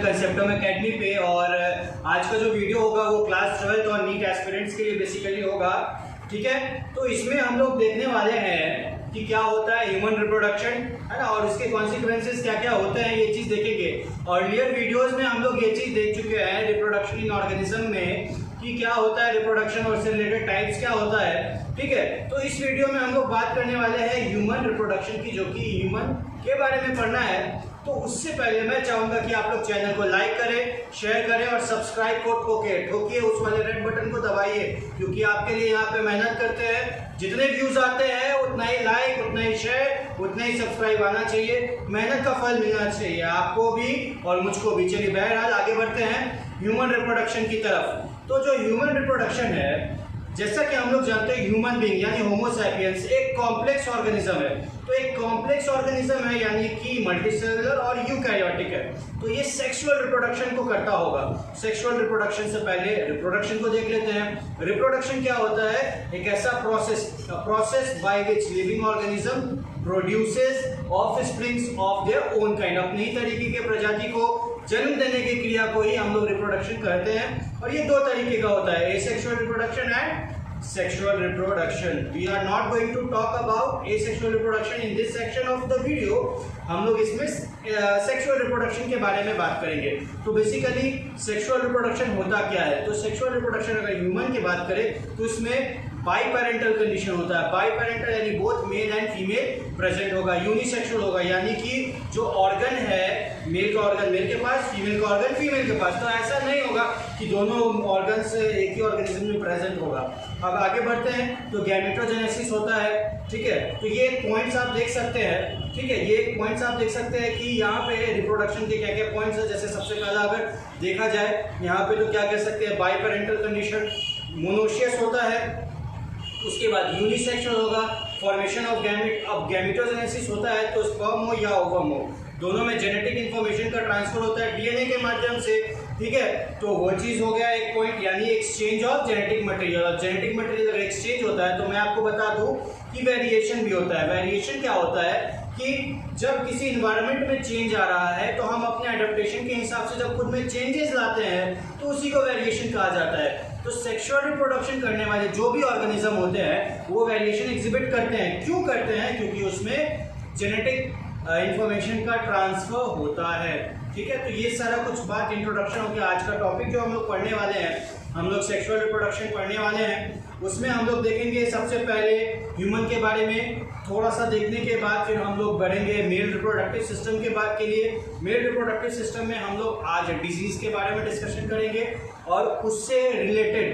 कंसेप्टम academy पे। और आज का जो वीडियो होगा वो क्लास 12 और नीट एस्पिरेंट्स के लिए बेसिकली होगा, ठीक है। तो इसमें हम लोग देखने वाले हैं कि क्या होता है ह्यूमन रिप्रोडक्शन, है ना, और इसके कॉन्सिक्वेंसेस क्या क्या होते हैं, ये चीज़ देखेंगे। अर्लियर वीडियोस में हम लोग ये चीज़ देख चुके हैं रिप्रोडक्शन इन ऑर्गेनिज्म में कि क्या होता है रिप्रोडक्शन और उससे रिलेटेड टाइप्स क्या होता है, ठीक है। तो इस वीडियो में हम लोग बात करने वाले हैं ह्यूमन रिप्रोडक्शन की, जो कि ह्यूमन के बारे में पढ़ना है। तो उससे पहले मैं चाहूंगा कि आप लोग चैनल को लाइक करें, शेयर करें और सब्सक्राइब को ठोकिए, उस वाले रेड बटन को दबाइए, क्योंकि आपके लिए यहाँ पे मेहनत करते हैं। जितने व्यूज आते हैं उतना ही लाइक, उतना ही शेयर, उतना ही सब्सक्राइब आना चाहिए। मेहनत का फल मिलना चाहिए आपको भी और मुझको भी। चलिए बहरहाल आगे बढ़ते हैं ह्यूमन रिप्रोडक्शन की तरफ। तो जो ह्यूमन रिप्रोडक्शन है, जैसा कि हम लोग जानते हैं ह्यूमन बीइंग यानी होमो सैपियंस एक कॉम्प्लेक्स ऑर्गेनिज्म है। तो एक कॉम्प्लेक्स ऑर्गेनिज्म है यानी कि मल्टीसेलुलर और यूकैरियोटिक है। तो ये सेक्सुअल रिप्रोडक्शन को करता होगा। सेक्सुअल रिप्रोडक्शन से पहले रिप्रोडक्शन को देख लेते हैं। रिप्रोडक्शन क्या होता है? एक ऐसा process by which living organism produces offsprings of their own kind. अपने ही तरीके के प्रजाति को जन्म देने की क्रिया को ही हम लोग रिप्रोडक्शन कहते हैं। और ये दो तरीके का होता है, asexual reproduction and sexual reproduction. We are not going to talk about asexual reproduction in this section of the video. हम लोग इसमें सेक्सुअल रिप्रोडक्शन के बारे में बात करेंगे। तो बेसिकली सेक्सुअल रिप्रोडक्शन होता क्या है? तो सेक्सुअल रिप्रोडक्शन अगर ह्यूमन की बात करें तो इसमें बाई पेरेंटल कंडीशन होता है। बाई पेरेंटल यानी both male and female present होगा। यूनिसेक्सुअल होगा यानी कि जो ऑर्गन है मेल का ऑर्गन मेल के पास, फीमेल का ऑर्गन फीमेल के पास। तो ऐसा नहीं होगा कि दोनों ऑर्गन्स एक ही ऑर्गेनिज्म में प्रेजेंट होगा। अब आगे बढ़ते हैं तो गैमेटोजेनेसिस होता है, ठीक है। तो ये पॉइंट्स आप देख सकते हैं, ठीक है। ये पॉइंट्स आप देख सकते हैं कि यहाँ पे रिप्रोडक्शन के क्या क्या पॉइंट्स है। जैसे सबसे पहला अगर देखा जाए यहाँ पे तो क्या कह सकते हैं, बाई पेरेंटल कंडीशन, मोनोशियस होता है। उसके बाद यूनिसेक्सुअल होगा, फॉर्मेशन ऑफ गैमेट। अब गैमेटोजेनेसिस होता है तो स्पर्म हो या ओवम हो, दोनों में जेनेटिक इंफॉर्मेशन का ट्रांसफर होता है डीएनए के माध्यम से, ठीक है। तो वो चीज हो गया एक पॉइंट, यानी एक्सचेंज ऑफ जेनेटिक मटेरियल। और जेनेटिक मटेरियल अगर एक्सचेंज होता है तो मैं आपको बता दूं कि वेरिएशन भी होता है। वेरिएशन क्या होता है कि जब किसी इन्वायरमेंट में चेंज आ रहा है तो हम अपने एडेप्टेशन के हिसाब से जब खुद में चेंजेस लाते हैं तो उसी को वेरिएशन कहा जाता है। तो सेक्सुअल रिप्रोडक्शन करने वाले जो भी ऑर्गेनिज्म होते हैं वो वेरिएशन एग्जिबिट करते हैं। क्यों करते हैं? क्योंकि उसमें जेनेटिक इंफॉर्मेशन का ट्रांसफर होता है, ठीक है। तो ये सारा कुछ बात इंट्रोडक्शन हो गया। आज का टॉपिक जो हम लोग पढ़ने वाले हैं, हम लोग सेक्सुअल रिप्रोडक्शन पढ़ने वाले हैं। उसमें हम लोग देखेंगे सबसे पहले ह्यूमन के बारे में थोड़ा सा देखने के बाद फिर हम लोग बढ़ेंगे मेल रिप्रोडक्टिव सिस्टम के बात के लिए। मेल रिप्रोडक्टिव सिस्टम में हम लोग आज डिजीज के बारे में डिस्कशन करेंगे और उससे रिलेटेड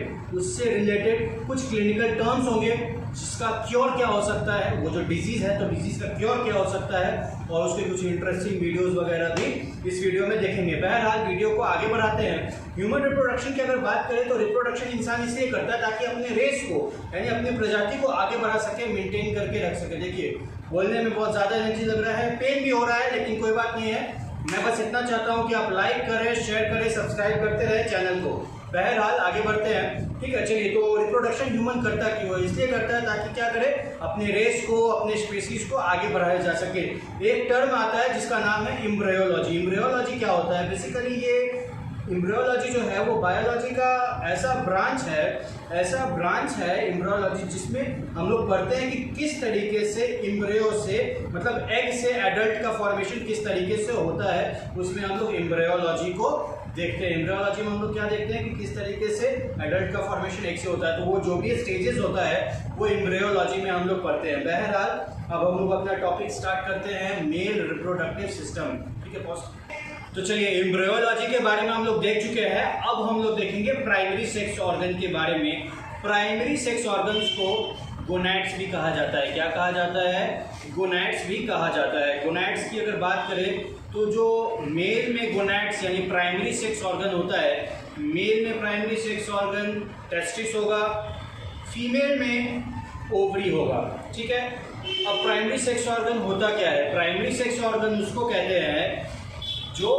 कुछ क्लिनिकल टर्म्स होंगे जिसका क्योर क्या हो सकता है। वो जो डिजीज है तो डिजीज का क्योर क्या हो सकता है और उसके कुछ इंटरेस्टिंग वीडियोस वगैरह भी इस वीडियो में देखेंगे। बहरहाल वीडियो को आगे बढ़ाते हैं। ह्यूमन रिप्रोडक्शन की अगर बात करें तो रिप्रोडक्शन इंसान इसलिए करता है ताकि अपने रेस को यानी अपनी प्रजाति को आगे बढ़ा सके, मेंटेन करके रख सके। देखिए बोलने में बहुत ज्यादा एनर्जी लग रहा है, पेन भी हो रहा है, लेकिन कोई बात नहीं है। मैं बस इतना चाहता हूँ कि आप लाइक करें, शेयर करें, सब्सक्राइब करते रहे चैनल को। बहरहाल आगे बढ़ते हैं, ठीक है। चलिए, तो रिप्रोडक्शन ह्यूमन करता क्यों है? इसलिए करता है ताकि क्या करे, अपने रेस को, अपने स्पीसीज को आगे बढ़ाया जा सके। एक टर्म आता है जिसका नाम है एम्ब्रियोलॉजी। एम्ब्रियोलॉजी क्या होता है? बेसिकली ये एम्ब्रियोलॉजी जो है वो बायोलॉजी का ऐसा ब्रांच है एम्ब्रियोलॉजी, जिसमें हम लोग पढ़ते हैं कि किस तरीके से एम्ब्रियो से मतलब एग से एडल्ट का फॉर्मेशन किस तरीके से होता है। उसमें हम लोग एम्ब्रियोलॉजी को देखते हैं। एम्ब्रियोलॉजी में हम लोग क्या देखते हैं कि किस तरीके से एडल्ट का फॉर्मेशन एग से होता है। तो वो जो भी स्टेजेस होता है वो एम्ब्रियोलॉजी में हम लोग पढ़ते हैं। बहरहाल अब हम लोग अपना टॉपिक स्टार्ट करते हैं, मेल रिप्रोडक्टिव सिस्टम, ठीक है। तो चलिए, एम्ब्रियोलॉजी के बारे में हम लोग देख चुके हैं। अब हम लोग देखेंगे प्राइमरी सेक्स ऑर्गन के बारे में। प्राइमरी सेक्स ऑर्गन्स को गोनैड्स भी कहा जाता है। क्या कहा जाता है? गोनैड्स भी कहा जाता है। गोनैड्स की अगर बात करें तो जो मेल में गोनैड्स यानी प्राइमरी सेक्स ऑर्गन होता है, मेल में प्राइमरी सेक्स ऑर्गन टेस्टिस होगा, फीमेल में ओवरी होगा, ठीक है। अब प्राइमरी सेक्स ऑर्गन होता क्या है? प्राइमरी सेक्स ऑर्गन उसको कहते हैं जो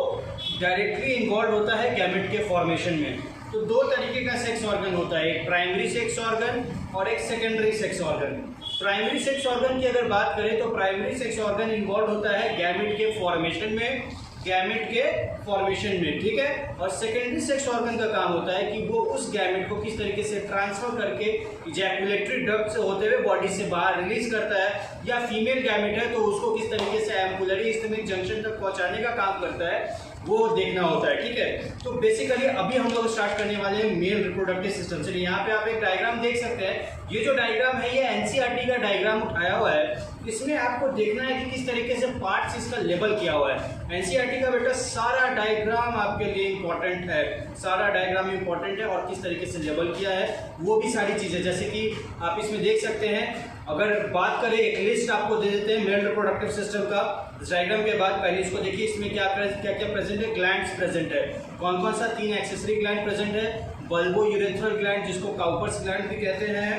डायरेक्टली इन्वॉल्व होता है गैमेट के फॉर्मेशन में। तो दो तरीके का सेक्स ऑर्गन होता है, एक प्राइमरी सेक्स ऑर्गन और एक secondary sex organ. Primary sex organ की अगर बात करें तो प्राइमरी सेक्स ऑर्गन इन्वॉल्व होता है गैमेट के फॉर्मेशन में, गैमेट के फॉर्मेशन में, ठीक है। और सेकेंडरी सेक्स ऑर्गन का काम होता है कि वो उस गैमेट को किस तरीके से ट्रांसफर करके इजैकुलेटरी डक्ट से होते हुए बॉडी से बाहर रिलीज करता है, या फीमेल गैमेट है तो उसको किस तरीके से एम्पुलरी स्टमक जंक्शन तक पहुंचाने का काम करता है, वो देखना होता है, ठीक है। तो बेसिकली अभी हम लोग स्टार्ट करने वाले हैं मेल रिप्रोडक्टिव सिस्टम से। यहाँ पे आप एक डायग्राम देख सकते हैं। ये जो डायग्राम है ये एनसीईआरटी का डायग्राम उठाया हुआ है। इसमें आपको देखना है कि किस तरीके से पार्ट्स इसका लेबल किया हुआ है। एनसीईआरटी का बेटा सारा डायग्राम आपके लिए इंपॉर्टेंट है, सारा डायग्राम इंपॉर्टेंट है, और किस तरीके से लेबल किया है वो भी सारी चीजें, जैसे कि आप इसमें देख सकते हैं। अगर बात करें, एक लिस्ट आपको दे देते हैं मेल रिप्रोडक्टिव सिस्टम का इस डायग्राम के बाद। पहले इसको देखिए, इसमें क्या क्या प्रेजेंट है, ग्लैंड्स प्रेजेंट है। कौन कौन सा? 3 एक्सेसरी ग्लैंड प्रेजेंट है। बल्बो यूरेथ्रल ग्लैंड जिसको काउपर्स ग्लैंड भी कहते हैं,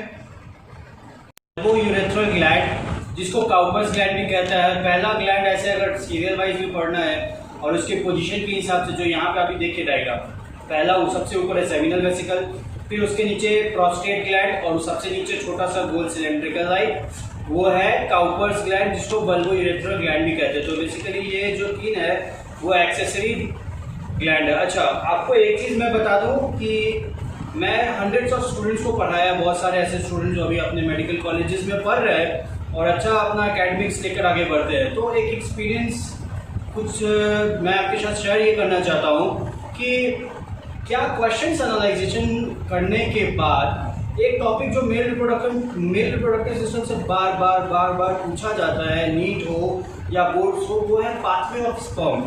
बल्बो यूरेथ्रल ग्लैंड जिसको काउपर्स ग्लैंड भी कहता है। पहला ग्लैंड ऐसे अगर सीरियल वाइज भी पढ़ना है और उसके पोजीशन के हिसाब से, जो यहाँ पे अभी देखिए डायग्राम, पहला वो सबसे ऊपर है सेमिनल वेसिकल, फिर उसके नीचे प्रोस्टेट ग्लैंड, और सबसे नीचे छोटा सा गोल सिलेंड्रिकल लाइट वो है काउपर्स ग्लैंड जिसको बल्बो यूरेथ्रल ग्लैंड भी कहते हैं। तो बेसिकली ये जो 3 है वो एक्सेसरी ग्लैंड है। अच्छा, आपको एक चीज़ मैं बता दूं कि मैं हंड्रेड्स ऑफ स्टूडेंट्स को पढ़ाया, बहुत सारे ऐसे स्टूडेंट्स जो अभी अपने मेडिकल कॉलेजेस में पढ़ रहे हैं और अच्छा अपना एकेडमिक्स लेकर आगे बढ़ते हैं। तो एक एक्सपीरियंस कुछ मैं आपके साथ शेयर ये करना चाहता हूँ कि क्या क्वेश्चंस एनालाइजेशन करने के बाद एक टॉपिक जो मेल रिप्रोडक्टिव सिस्टम से बार बार पूछा जाता है, नीट हो या बोर्ड्स हो, वो है पाथवे ऑफ स्पर्म,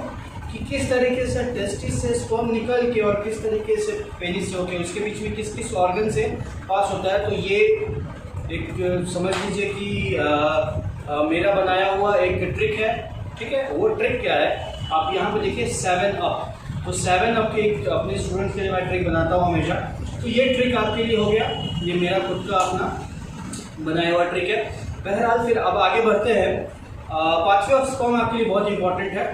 कि किस तरीके से टेस्टिस से स्पर्म निकल के और किस तरीके से पेनिस से होके उसके बीच में किस किस ऑर्गन से पास होता है। तो ये एक समझ लीजिए कि मेरा बनाया हुआ एक ट्रिक है, ठीक है। वो ट्रिक क्या है, आप यहाँ पे देखिए 7 अप। तो 7 अप के अपने स्टूडेंट्स के लिए मैं ट्रिक बनाता हूँ हमेशा। तो ये ट्रिक आपके लिए हो गया, ये मेरा खुद का अपना बनाया हुआ ट्रिक है। बहरहाल फिर अब आगे बढ़ते हैं। पाथवे ऑफ स्पर्म आपके लिए बहुत इंपॉर्टेंट है,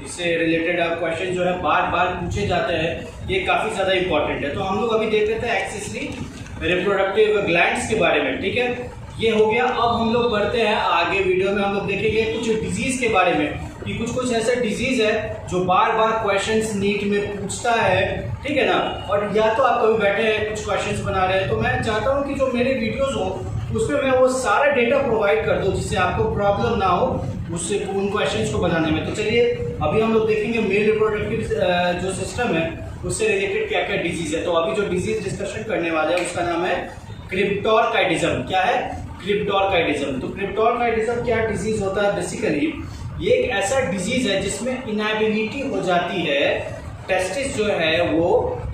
इससे रिलेटेड आप क्वेश्चन जो है बार बार पूछे जाते हैं, ये काफ़ी ज़्यादा इंपॉर्टेंट है। तो हम लोग अभी देख रहे थे एक्सेसरी रिप्रोडक्टिव ग्लैंड्स के बारे में, ठीक है, ये हो गया। अब हम लोग बढ़ते हैं आगे, वीडियो में हम लोग देखेंगे कुछ डिजीज के बारे में, कि कुछ ऐसा डिजीज है जो बार बार क्वेश्चंस नीट में पूछता है, ठीक है ना। और या तो आप कभी बैठे हैं कुछ क्वेश्चंस बना रहे हैं, तो मैं चाहता हूं कि जो मेरे वीडियोस हो उसमें मैं वो सारा डेटा प्रोवाइड कर दूं जिससे आपको प्रॉब्लम ना हो उससे उन क्वेश्चंस को बनाने में। तो चलिए अभी हम लोग देखेंगे मेल रिप्रोडक्टिव जो सिस्टम है उससे रिलेटेड क्या क्या डिजीज है। तो अभी जो डिजीज डिस्कशन करने वाले हैं उसका नाम है क्रिप्टोरकाइटिज्म। क्या है? क्रिप्टोरकाइटिज्म। तो क्रिप्टोरकाइटिज्म क्या डिजीज होता है? बेसिकली ये एक ऐसा डिजीज है जिसमें इनएबिलिटी हो जाती है, टेस्टिस जो है वो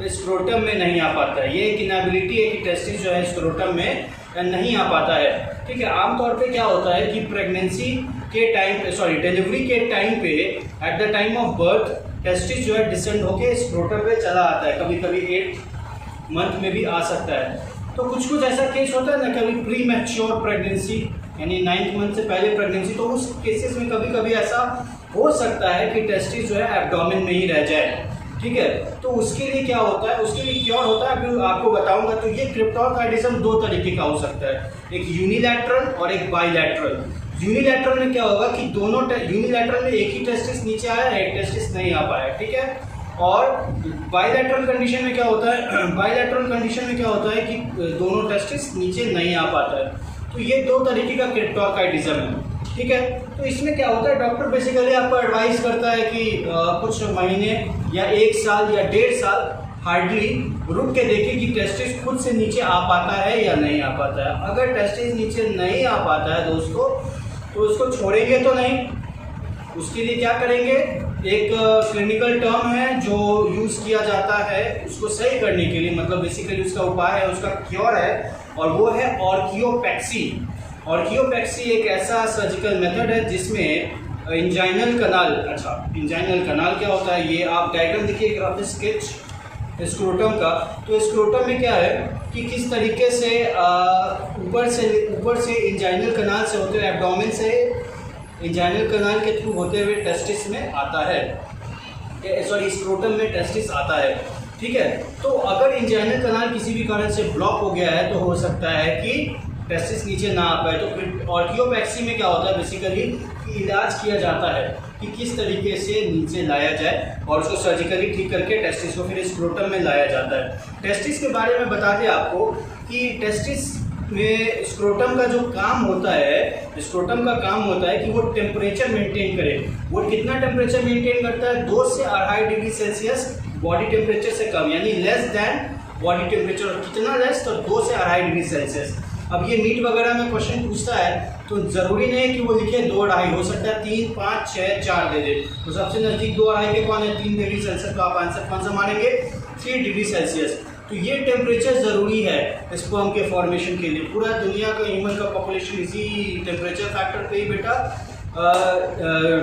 स्क्रोटम में नहीं आ पाता है। ये एक इनएबिलिटी है कि टेस्टिस जो है स्क्रोटम में नहीं आ पाता है, ठीक है। आमतौर पे क्या होता है कि प्रेगनेंसी के टाइम पे, डिलीवरी के टाइम पे, at the time of birth testis जो है डिसेंड होके स्क्रोटम पे चला आता है, कभी कभी 8 मंथ में भी आ सकता है। तो कुछ ऐसा केस होता है ना, कभी प्री मैच्योर प्रेगनेंसी यानी 9th मंथ से पहले प्रेगनेंसी, तो उस केसेस में कभी कभी ऐसा हो सकता है कि टेस्टिस जो है एब्डोमेन में ही रह जाए, ठीक है। तो उसके लिए क्या होता है, उसके लिए क्योर होता है अभी आपको बताऊंगा। तो ये क्रिप्टोरकाइटिज्म 2 तरीके का हो सकता है, एक यूनिलैटरल और एक बाइलैटरल। यूनिलैटरल में क्या होगा कि दोनों यूनिलैटरल में एक ही टेस्टिस नीचे आया, एक टेस्टिस नहीं आ पाया, ठीक है। और बाइलैटरल कंडीशन में क्या होता है, बाइलैटरल कंडीशन में क्या होता है कि दोनों टेस्टिस नीचे नहीं आ पाता है। तो ये 2 तरीके का क्रिप्टोरकाइटिज्म है, ठीक है। तो इसमें क्या होता है, डॉक्टर बेसिकली आपको एडवाइस करता है कि कुछ महीने या 1 साल या 1.5 साल हार्डली रुक के देखें कि टेस्टिस खुद से नीचे आ पाता है या नहीं आ पाता है। अगर टेस्टिस नीचे नहीं आ पाता है दोस्तों, तो उसको छोड़ेंगे तो नहीं, उसके लिए क्या करेंगे, एक क्लिनिकल टर्म है जो यूज़ किया जाता है उसको सही करने के लिए, मतलब बेसिकली उसका उपाय है, उसका क्योर है, और वो है ऑर्कियोपेक्सी। ऑर्कियोपेक्सी एक ऐसा सर्जिकल मेथड है जिसमें इंजाइनल कनाल, इंजाइनल कनाल क्या होता है, ये आप डायग्राम देखिए, ग्राफ स्केच स्क्रोटम का। तो स्क्रोटम में क्या है कि किस तरीके से ऊपर से इंजाइनल कनाल से होते हुए एब्डोमेन से इंजाइनल कनाल के थ्रू होते हुए टेस्टिस में आता है, स्क्रोटम में टेस्टिस आता है, ठीक है। तो अगर इंजाइनल कनाल किसी भी कारण से ब्लॉक हो गया है तो हो सकता है कि टेस्टिस नीचे ना आ पाए। तो ऑर्कियोपेक्सी में क्या होता है बेसिकली कि इलाज किया जाता है, कि किस तरीके से नीचे लाया जाए और उसको सर्जिकली ठीक करके टेस्टिस को फिर स्क्रोटम में लाया जाता है। टेस्टिस के बारे में बता दें आपको कि टेस्टिस में स्क्रोटम का जो काम होता है, स्क्रोटम का काम होता है कि वो टेम्परेचर मेंटेन करे। वो कितना टेम्परेचर मेंटेन करता है? 2 से 2.5 डिग्री सेल्सियस बॉडी टेम्परेचर से कम, यानी लेस देन बॉडी टेम्परेचर। और कितना लेस? तो 2 से 2.5 डिग्री सेल्सियस। अब ये नीट वगैरह में क्वेश्चन पूछता है तो ज़रूरी नहीं है कि वो लिखे 2, 2.5, हो सकता है 3, 5, 6, 4 दे दे। तो सबसे नज़दीक 2, 2.5 के कौन है? 3 डिग्री सेल्सियस। तो आप आंसर कौन सा मानेंगे? 3 डिग्री सेल्सियस। तो ये टेम्परेचर ज़रूरी है स्पर्म के फॉर्मेशन के लिए। पूरा दुनिया का ह्यूमन का पॉपुलेशन इसी टेम्परेचर फैक्टर पे ही बेटा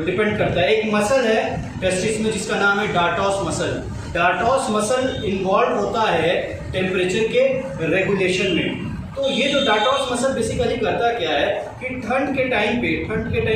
डिपेंड करता है। एक मसल है टेस्टिस में जिसका नाम है dartos muscle. Dartos muscle involve होता है टेम्परेचर के रेगुलेशन में। तो ये जो डार्टोस मसल बेसिकली करता क्या है कि ठंड के टाइम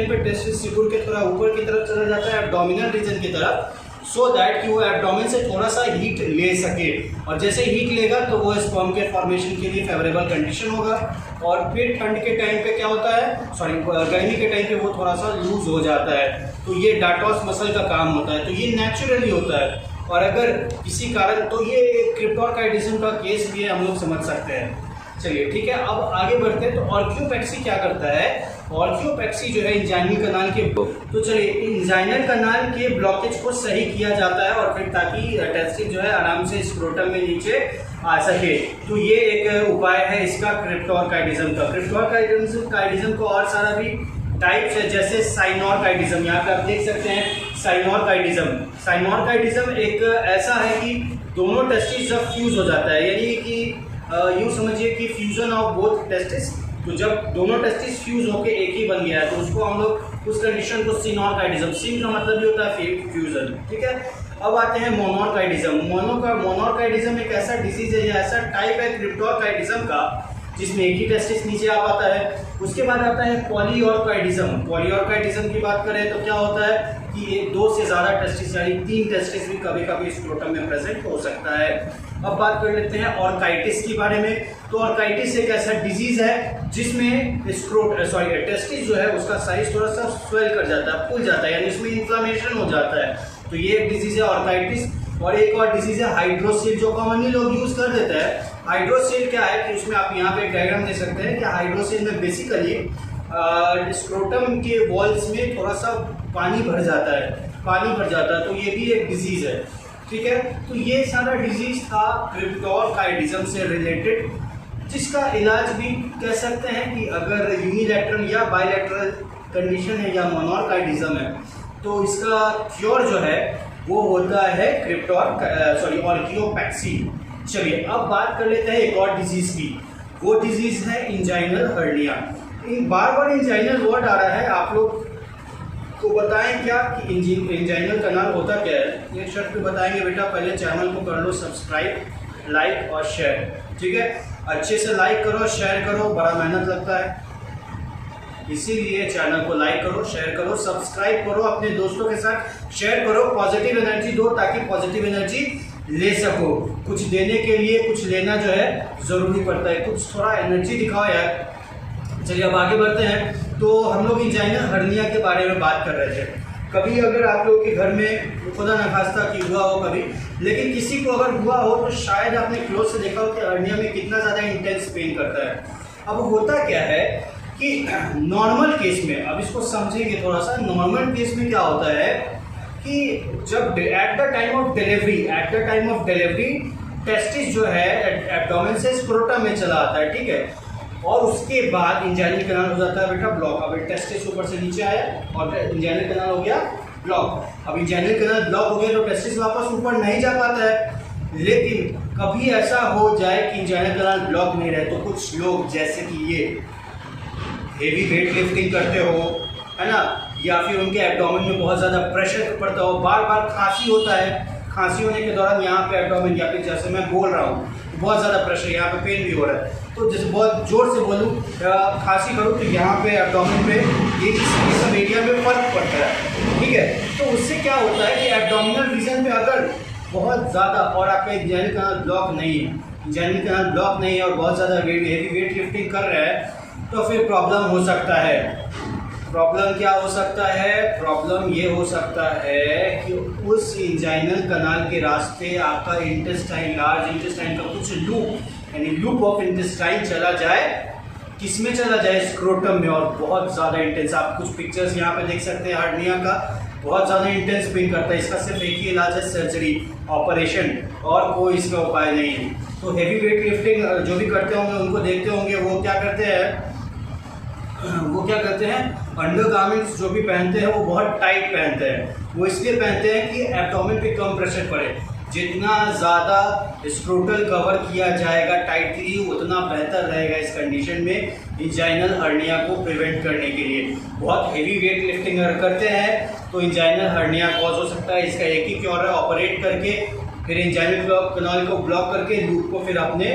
पे टेस्टिस सिकुड़ के थोड़ा ऊपर की तरफ चला जाता है एब्डोमिनल रीजन की तरफ, सो दैट कि वो एब्डोमेन से थोड़ा सा हीट ले सके। और जैसे हीट लेगा तो वो स्पर्म के फॉर्मेशन के लिए फेवरेबल कंडीशन होगा। और फिर ठंड के टाइम पे क्या होता है, गर्मी के टाइम पे वो थोड़ा सा लूज हो जाता है। तो ये डार्टोस मसल का काम होता है। तो ये नेचुरली होता है। और अगर किसी कारण, तो ये क्रिप्टोरकाइटिज्म का केस भी है, हम लोग समझ सकते हैं। चलिए ठीक है, अब आगे बढ़ते हैं। तो ऑर्कियोपेक्सी क्या करता है? ऑर्कियोपेक्सी जो है इंजाइनल कनाल के, तो चलिए इंजाइनल कनाल के ब्लॉकेज को सही किया जाता है और फिर ताकि टेस्टिस जो है आराम से स्क्रोटम में नीचे आ सके। तो ये एक उपाय है इसका क्रिप्टोरकाइटिज्म का। क्रिप्टोरकाइटिज्म को और सारा भी टाइप्स है, जैसे साइनोरकाइटिज्म। यहाँ पे आप देख सकते हैं साइनोरकाइटिज्म। साइनोरकाइटिज्म एक ऐसा है कि दोनों टेस्टिस जब फ्यूज हो जाता है, यानी कि यूँ समझिए कि फ्यूजन ऑफ बोथ टेस्टिस। तो जब दोनों टेस्टिस फ्यूज होके एक ही बन गया है तो उसको हम लोग उस कंडीशन को सिनोरकाइटिज्म, सिन का मतलब भी होता है फ्यूजन। ठीक है, अब आते हैं मोनोरकाइटिज्म। मोनोरकाइटिज्म एक ऐसा डिजीज है या ऐसा टाइप है क्रिप्टोरकाइटिज्म का जिसमें एक ही टेस्टिस नीचे आ पाता है। उसके बाद आता है पॉलीऑर्काइटिज्म। पॉलीऑर्काइटिज्म की बात करें तो क्या होता है कि 2 से ज़्यादा टेस्टिस यानी 3 टेस्टिस भी कभी कभी स्क्रोटम में प्रेजेंट हो सकता है। अब बात कर लेते हैं ऑर्काइटिस के बारे में। तो ऑर्काइटिस एक ऐसा डिजीज है जिसमें टेस्टिस जो है उसका साइज थोड़ा सा स्वेल कर जाता है, फूल जाता है, यानी इसमें इन्फ्लामेशन हो जाता है। तो ये एक डिजीज है ऑर्काइटिस। और एक और डिजीज है हाइड्रोसील, जो कॉमनली लोग यूज कर देते हैं। हाइड्रोसील क्या है कि उसमें आप यहाँ पे एक डायग्राम दे सकते हैं कि हाइड्रोसील में बेसिकली स्क्रोटम के वॉल्स में थोड़ा सा पानी भर जाता है। तो ये भी एक डिजीज है। ठीक है, तो ये सारा डिजीज था क्रिप्टोरकाइटिज्म से रिलेटेड, जिसका इलाज भी कह सकते हैं कि अगर यूनिलैटरल या बायलैटरल कंडीशन है या मोनोरकाइटिज्म है तो इसका क्योर जो है वो होता है ऑर्कियोपेक्सी। चलिए अब बात कर लेते हैं एक और डिजीज की। वो डिजीज है इंजाइनल हर्निया। बार बार इंजाइनल वर्ड आ रहा है, आप लोग को बताएं क्या कि इंजाइनल कनाल होता क्या है। ये शर्त पे बताएंगे बेटा। पहले चैनल को कर लो सब्सक्राइब, लाइक और शेयर। ठीक है, अच्छे से लाइक करो, शेयर करो, बड़ा मेहनत लगता है, इसीलिए चैनल को लाइक करो, शेयर करो, सब्सक्राइब करो, अपने दोस्तों के साथ शेयर करो, पॉजिटिव एनर्जी दो ताकि पॉजिटिव एनर्जी ले सको। कुछ देने के लिए कुछ लेना जो है जरूरी पड़ता है, कुछ थोड़ा एनर्जी दिखाओ यार। चलिए अब आगे बढ़ते हैं। तो हम लोग इंजाइनल हर्निया के बारे में बात कर रहे थे। कभी अगर आप लोगों के घर में खुदा न खास्ता कि हुआ हो कभी, लेकिन किसी को अगर हुआ हो तो शायद आपने क्लोज से देखा हो कि हर्निया में कितना ज़्यादा इंटेंस पेन करता है। अब होता क्या है कि नॉर्मल केस में, अब इसको समझेंगे थोड़ा सा। नॉर्मल केस में क्या होता है कि जब at the time of delivery testis जो है एब्डोमेन से स्क्रोटम में चला आता है। ठीक है, और उसके बाद इंजाइनल कनाल हो जाता है बेटा ब्लॉक। अब टेस्टिस ऊपर से नीचे आया और इंजाइनल कनाल हो गया ब्लॉक। अब इंजाइनल कनाल ब्लॉक हो गया तो टेस्टिस वापस ऊपर नहीं जा पाता है। लेकिन कभी ऐसा हो जाए कि इंजाइनल कनाल ब्लॉक नहीं रहे तो कुछ लोग, जैसे कि ये हेवी वेट लिफ्टिंग करते हो, है ना, या फिर उनके एब्डोमेन में बहुत ज़्यादा प्रेशर पड़ता हो, बार बार खांसी होता है, खांसी होने के दौरान यहाँ पे एब्डोमेन, या फिर जैसे मैं बोल रहा हूँ बहुत ज़्यादा प्रेशर, यहाँ पे पेन भी हो रहा है, तो जैसे बहुत ज़ोर से बोलूँ खांसी करूँ तो यहाँ पे एब्डोमेन पे ये सब एरिया में फर्क पड़ता है। ठीक है, तो उससे क्या होता है कि एब्डोमिनल रीजन पे अगर बहुत ज़्यादा, और आपका इंजाइनल कनाल ब्लॉक नहीं है, इंजाइनल कनाल ब्लॉक नहीं है और बहुत ज़्यादा हेवी वेट लिफ्टिंग कर रहा है तो फिर प्रॉब्लम हो सकता है। प्रॉब्लम क्या हो सकता है? प्रॉब्लम ये हो सकता है कि उस इंजाइनल कनाल के रास्ते आपका इंटेस्टाइन, लार्ज इंटेस्टाइन का कुछ लूप यानी लूप ऑफ इंटेस्टाइन चला जाए। किसमें चला जाए? स्क्रोटम में, और बहुत ज़्यादा इंटेंस। आप कुछ पिक्चर्स यहाँ पे देख सकते हैं हर्निया का, बहुत ज़्यादा इंटेंस पेन करता है। इसका सिर्फ एक ही इलाज है, सर्जरी, ऑपरेशन, और कोई इसका उपाय नहीं है। तो हेवी वेट लिफ्टिंग जो भी करते होंगे उनको देखते होंगे, वो क्या करते हैं, अंडरगारमेंट्स जो भी पहनते हैं वो बहुत टाइट पहनते हैं। वो इसलिए पहनते हैं कि एब्डोमेन पे कम प्रेशर पड़े। जितना ज़्यादा स्क्रोटल कवर किया जाएगा टाइटली उतना बेहतर रहेगा इस कंडीशन में इंजाइनल हर्निया को प्रिवेंट करने के लिए। बहुत हेवी वेट लिफ्टिंग अगर करते हैं तो इंजाइनल हर्निया कॉज हो सकता है। इसका एक ही क्योर है, ऑपरेट करके फिर इंजाइनल कनाल को ब्लॉक करके लूप को फिर अपने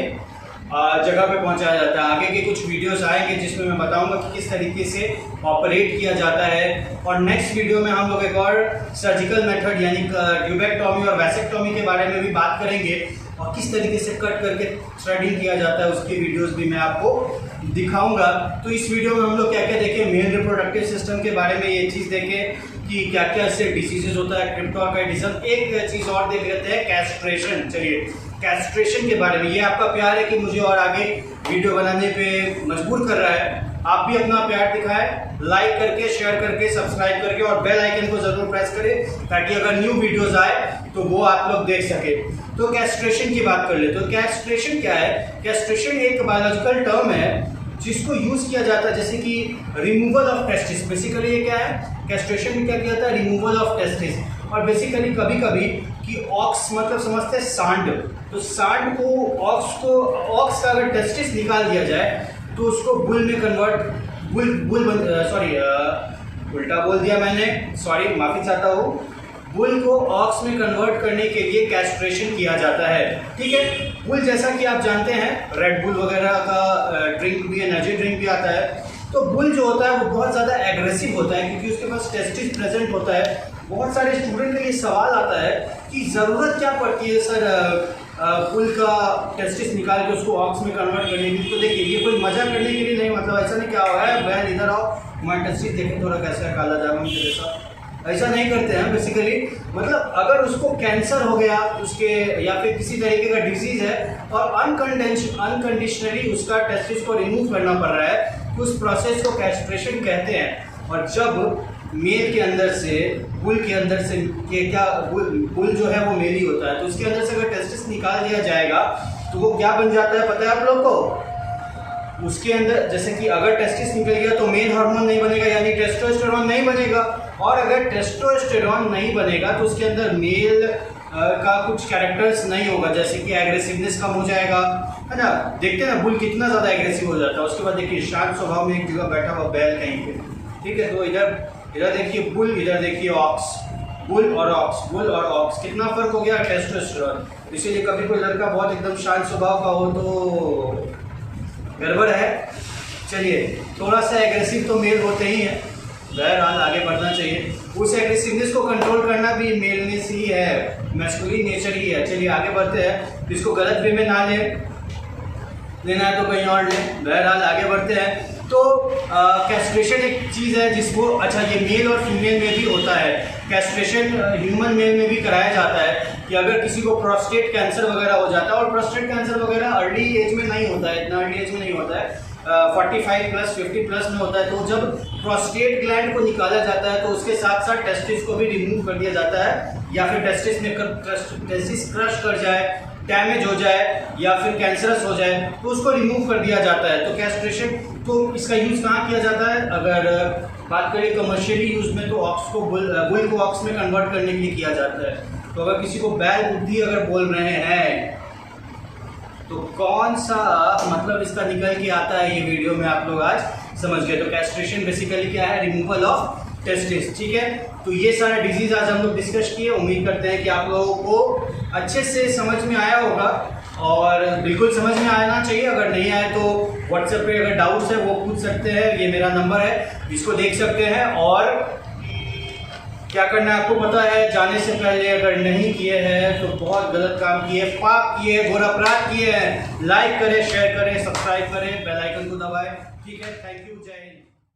जगह पे पहुंचाया जाता है। आगे के कुछ वीडियोस आएंगे जिसमें मैं बताऊंगा कि किस तरीके से ऑपरेट किया जाता है। और नेक्स्ट वीडियो में हम लोग एक और सर्जिकल मेथड यानी ट्यूबेक्टोमी और वैसेक्टोमी के बारे में भी बात करेंगे, और किस तरीके से कट करके थ्रेडिंग किया जाता है उसकी वीडियोस भी मैं आपको दिखाऊंगा। तो इस वीडियो में हम लोग क्या क्या देखें, मेल रिप्रोडक्टिव सिस्टम के बारे में ये चीज़ देखें कि क्या क्या इससे डिसीजेज होता है, क्रिप्टोकाइटिज्म। एक चीज़ और देख लेते हैं, कैस्ट्रेशन। चलिए कैस्ट्रेशन के बारे में, ये आपका प्यार है कि मुझे और आगे वीडियो बनाने पे मजबूर कर रहा है। आप भी अपना प्यार दिखाएं, लाइक करके, शेयर करके, सब्सक्राइब करके, और बेल आइकन को जरूर प्रेस करें ताकि अगर न्यू वीडियोस आए तो वो आप लोग देख सके। तो कैस्ट्रेशन की बात कर ले तो कैस्ट्रेशन क्या है? कैस्ट्रेशन एक बायोलॉजिकल टर्म है जिसको यूज किया जाता है, जैसे कि रिमूवल ऑफ टेस्टिस। बेसिकली ये क्या है, कैस्ट्रेशन में क्या किया जाता है? Removal of testis. और बेसिकली कभी कभी कि ऑक्स मतलब समझते हैं सांड, तो सांड को ऑक्स का अगर टेस्टिस निकाल दिया जाए तो उसको बुल में कन्वर्ट उल्टा बोल दिया मैंने, सॉरी, माफी चाहता हूँ। बुल को ऑक्स में कन्वर्ट करने के लिए कैस्ट्रेशन किया जाता है। ठीक है, बुल जैसा कि आप जानते हैं रेड बुल वगैरह का ड्रिंक भी, एनर्जी ड्रिंक भी आता है। तो बुल जो होता है वो बहुत ज़्यादा एग्रेसिव होता है क्योंकि उसके पास टेस्टिस प्रेजेंट होता है। बहुत सारे स्टूडेंट के लिए सवाल आता है कि ज़रूरत क्या पड़ती है सर बुल का टेस्टिस निकाल के उसको ऑक्स में कन्वर्ट करने की? तो देखिए ये कोई मजा करने के लिए नहीं, मतलब ऐसा नहीं क्या हुआ है बैल इधर आओ हमारा टेस्टिस देखें थोड़ा कैसा काला जामुन के जैसा, ऐसा नहीं करते हैं। बेसिकली मतलब अगर उसको कैंसर हो गया उसके या फिर किसी तरीके का डिजीज है और अनकंडीशनली उसका टेस्टिस को रिमूव करना पड़ रहा है तो उस प्रोसेस को कैस्ट्रेशन कहते हैं। और जब मेल के अंदर से बुल के अंदर से बुल जो है वो मेल ही होता है, तो उसके अंदर से अगर टेस्टिस निकाल दिया जाएगा तो वो क्या बन जाता है पता है आप लोग को? उसके अंदर जैसे कि अगर टेस्टिस निकल गया तो मेल हार्मोन नहीं बनेगा यानी टेस्टोस्टेरोन नहीं बनेगा, और अगर टेस्टोस्टेरोन नहीं बनेगा तो उसके अंदर मेल का कुछ कैरेक्टर्स नहीं होगा, जैसे कि एग्रेसिवनेस कम हो जाएगा, है ना। देखते हैं ना बुल कितना ज़्यादा एग्रेसिव हो जाता है। उसके बाद देखिए शांत स्वभाव में एक जगह बैठा हुआ बैल कहीं पे, ठीक है। तो इधर देखिए बुल, इधर देखिए ऑक्स, बुल और ऑक्स कितना फर्क हो गया? टेस्टोस्टेरोन। इसीलिए कभी कोई लड़का बहुत एकदम शांत स्वभाव का हो तो गड़बड़ है। चलिए थोड़ा सा एग्रेसिव तो मेल होते ही हैं, बहरहाल आगे बढ़ना चाहिए। उस एग्रेसिवनेस को कंट्रोल करना भी मेलनेस ही है, मैस्कुलिन नेचर ही है। चलिए आगे बढ़ते हैं, इसको गलत वे में ना लेना है तो कहीं और लें। बहरहाल आगे बढ़ते हैं। तो कैस्ट्रेशन एक चीज़ है जिसको, अच्छा ये मेल और फीमेल में भी होता है। कैस्ट्रेशन ह्यूमन मेल में भी कराया जाता है कि अगर किसी को प्रोस्टेट कैंसर वगैरह हो जाता है, और प्रोस्टेट कैंसर वगैरह अर्ली एज में नहीं होता है, इतना अर्ली एज में नहीं होता है, 45 प्लस 50 प्लस में होता है। तो जब प्रोस्टेट ग्लैंड को निकाला जाता है तो उसके साथ साथ टेस्टिस को भी रिमूव कर दिया जाता है, या फिर टेस्टिस क्रश कर जाए, डैमेज हो जाए या फिर कैंसरस हो जाए तो उसको रिमूव कर दिया जाता है। तो कैस्ट्रेशन, तो इसका यूज़ कहाँ किया जाता है? अगर बात करें कमर्शियली यूज़ में तो ऑक्स को बुल को ऑक्स में कन्वर्ट करने के लिए किया जाता है। तो अगर किसी को बैल बुद्धि अगर बोल रहे हैं तो कौन सा मतलब इसका निकल के आता है, ये वीडियो में आप लोग आज समझ गए। तो कैस्ट्रेशन बेसिकली क्या है? रिमूवल ऑफ टेस्टिस, ठीक है। तो ये सारे डिजीज आज हम लोग डिस्कस किए। उम्मीद करते हैं कि आप लोगों को अच्छे से समझ में आया होगा, और बिल्कुल समझ में आना चाहिए। अगर नहीं आए तो व्हाट्सएप पे अगर डाउट्स है वो पूछ सकते हैं, ये मेरा नंबर है, इसको देख सकते हैं। और क्या करना है आपको पता है, जाने से पहले अगर नहीं किए हैं तो बहुत गलत काम किए, पाप किए, घोर अपराध किए हैं। लाइक करें, शेयर करें, सब्सक्राइब करें, बेल आइकन को दबाएं, ठीक है। थैंक यू, जय हिंद।